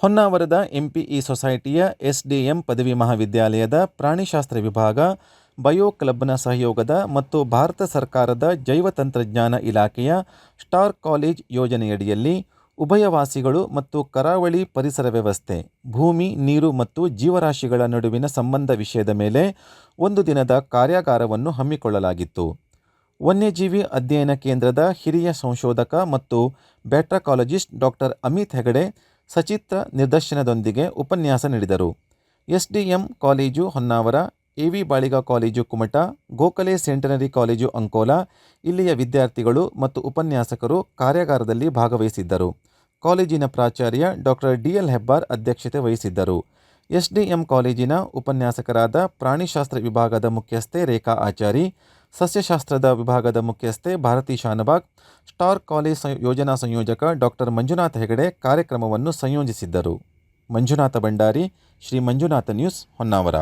ಹೊನ್ನಾವರದ ಎಂಪಿಇ ಸೊಸೈಟಿಯ SDM ಪದವಿ ಮಹಾವಿದ್ಯಾಲಯದ ಪ್ರಾಣಿಶಾಸ್ತ್ರ ವಿಭಾಗ, ಬಯೋ ಕ್ಲಬ್ನ ಸಹಯೋಗದ ಮತ್ತು ಭಾರತ ಸರ್ಕಾರದ ಜೈವ ತಂತ್ರಜ್ಞಾನ ಇಲಾಖೆಯ ಸ್ಟಾರ್ ಕಾಲೇಜ್ ಯೋಜನೆಯಡಿಯಲ್ಲಿ ಉಭಯವಾಸಿಗಳು ಮತ್ತು ಕರಾವಳಿ ಪರಿಸರ ವ್ಯವಸ್ಥೆ, ಭೂಮಿ, ನೀರು ಮತ್ತು ಜೀವರಾಶಿಗಳ ನಡುವಿನ ಸಂಬಂಧ ವಿಷಯದ ಮೇಲೆ ಒಂದು ದಿನದ ಕಾರ್ಯಾಗಾರವನ್ನು ಹಮ್ಮಿಕೊಳ್ಳಲಾಗಿತ್ತು. ವನ್ಯಜೀವಿ ಅಧ್ಯಯನ ಕೇಂದ್ರದ ಹಿರಿಯ ಸಂಶೋಧಕ ಮತ್ತು ಬ್ಯಾಟ್ರಾಕಾಲಜಿಸ್ಟ್ ಡಾಕ್ಟರ್ ಅಮಿತ್ ಹೆಗಡೆ ಸಚಿತ್ರ ನಿರ್ದೇಶನದೊಂದಿಗೆ ಉಪನ್ಯಾಸ ನೀಡಿದರು. SDM college Honnavar, AV Baliga college Kumta, Gokhale centenary college Ankola ಇಲ್ಲಿಯ ವಿದ್ಯಾರ್ಥಿಗಳು ಮತ್ತು ಉಪನ್ಯಾಸಕರು ಕಾರ್ಯಾಗಾರದಲ್ಲಿ ಭಾಗವಹಿಸಿದ್ದರು. ಕಾಲೇಜಿನ ಪ್ರಾಚಾರ್ಯ ಡಾಕ್ಟರ್ ಡಿಎಲ್ ಹೆಬ್ಬಾರ್ ಅಧ್ಯಕ್ಷತೆ ವಹಿಸಿದ್ದರು. ಎಸ್ಡಿಎಂ ಕಾಲೇಜಿನ ಉಪನ್ಯಾಸಕರಾದ ಪ್ರಾಣಿಶಾಸ್ತ್ರ ವಿಭಾಗದ ಮುಖ್ಯಸ್ಥೆ ರೇಖಾ ಆಚಾರಿ, ಸಸ್ಯಶಾಸ್ತ್ರದ ವಿಭಾಗದ ಮುಖ್ಯಸ್ಥೆ ಭಾರತಿ ಶಾನಬಾಗ್, ಸ್ಟಾರ್ ಕಾಲೇಜ್ ಯೋಜನಾ ಸಂಯೋಜಕ ಡಾಕ್ಟರ್ ಮಂಜುನಾಥ ಹೆಗಡೆ ಕಾರ್ಯಕ್ರಮವನ್ನು ಸಂಯೋಜಿಸಿದ್ದರು. ಮಂಜುನಾಥ ಭಂಡಾರಿ, ಶ್ರೀ ಮಂಜುನಾಥ ನ್ಯೂಸ್, ಹೊನ್ನಾವರ.